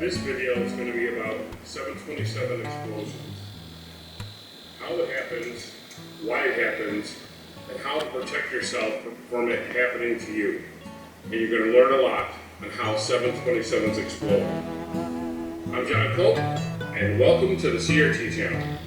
This video is going to be about 727 explosions. How it happens, why it happens, and how to protect yourself from it happening to you. And you're going to learn a lot on how 727s explode. I'm John Cope, and welcome to the CRT channel.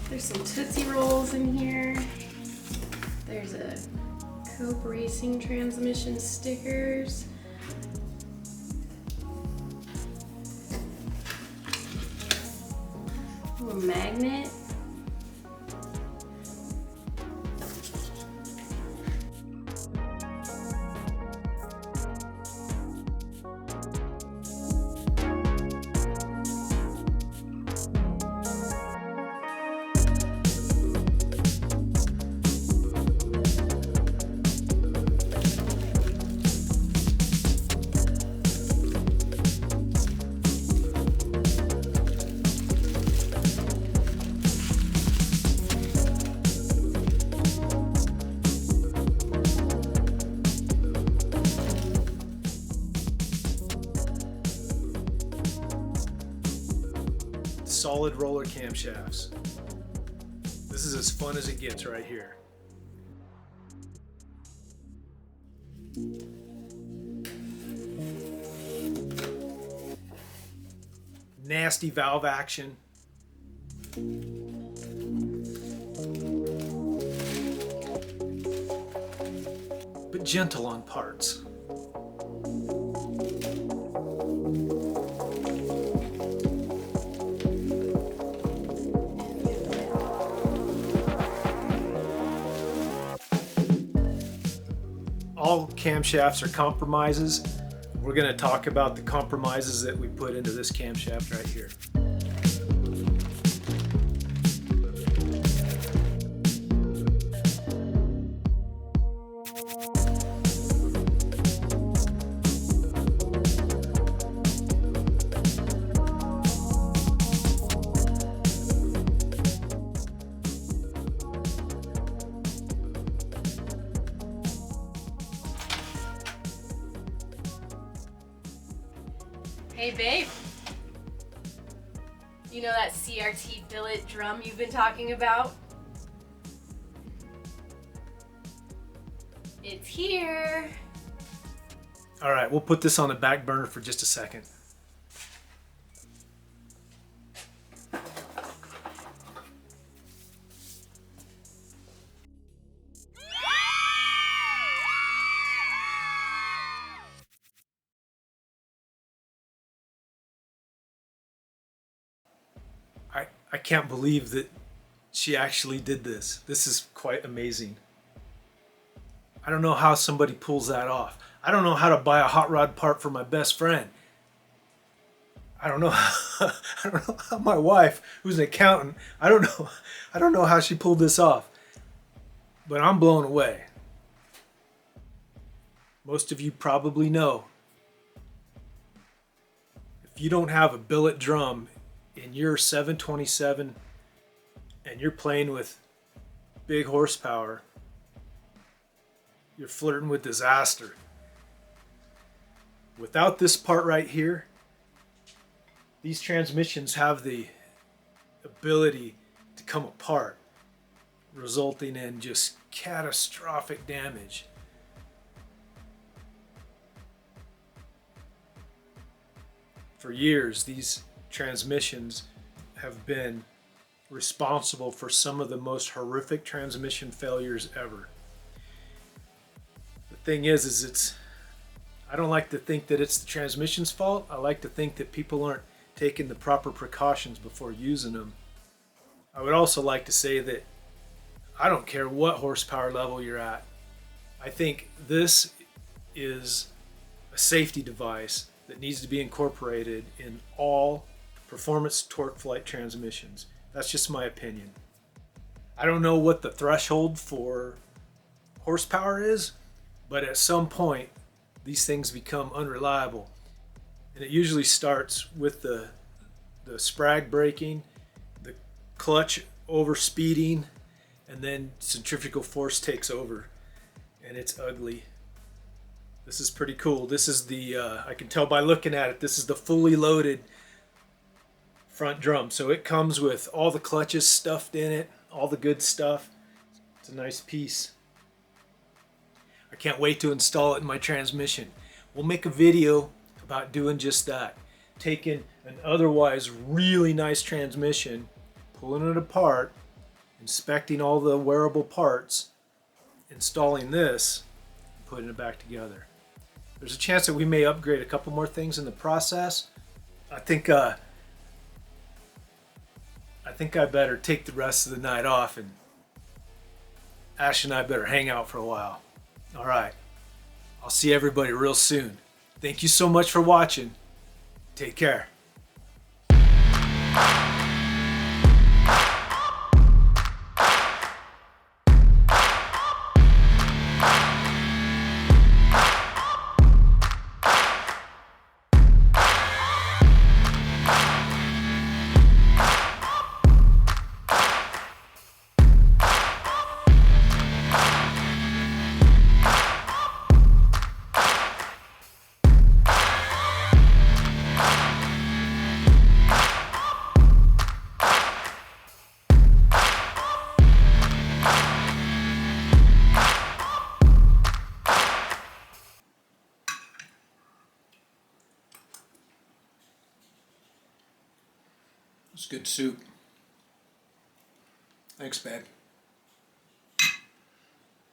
There's some Tootsie Rolls in here. There's a Cope Racing transmission stickers. A little magnet. Solid roller camshafts. This is as fun as it gets right here. Nasty valve action. But gentle on parts. All camshafts are compromises. We're going to talk about the compromises that we put into this camshaft right here. Hey babe, you know that CRT billet drum you've been talking about? It's here. All right, we'll put this on the back burner for just a second. I can't believe that she actually did this. This is quite amazing. I don't know how somebody pulls that off. I don't know how to buy a hot rod part for my best friend. I don't know how, I don't know how my wife, who's an accountant, I don't know how she pulled this off. But I'm blown away. Most of you probably know, if you don't have a billet drum in your 727 and you're playing with big horsepower, you're flirting with disaster. Without this part right here, these transmissions have the ability to come apart, resulting in just catastrophic damage. For years, these transmissions have been responsible for some of the most horrific transmission failures ever. The thing is I don't like to think that it's the transmission's fault. I like to think that people aren't taking the proper precautions before using them. I would also like to say that I don't care what horsepower level you're at. I think this is a safety device that needs to be incorporated in all performance TORQUEFLITE transmissions. That's just my opinion. I don't know what the threshold for horsepower is, but at some point these things become unreliable. And it usually starts with the sprag braking, the clutch over speeding, and then centrifugal force takes over, and it's ugly. This is pretty cool. This is the, I can tell by looking at it, this is the fully loaded front drum. So it comes with all the clutches stuffed in it, all the good stuff. It's a nice piece. I can't wait to install it in my transmission. We'll make a video about doing just that. Taking an otherwise really nice transmission, pulling it apart, inspecting all the wearable parts, installing this, and putting it back together. There's a chance that we may upgrade a couple more things in the process. I think I better take the rest of the night off, and Ash and I better hang out for a while. All right, I'll see everybody real soon. Thank you so much for watching. Take care. It's good soup. Thanks, babe.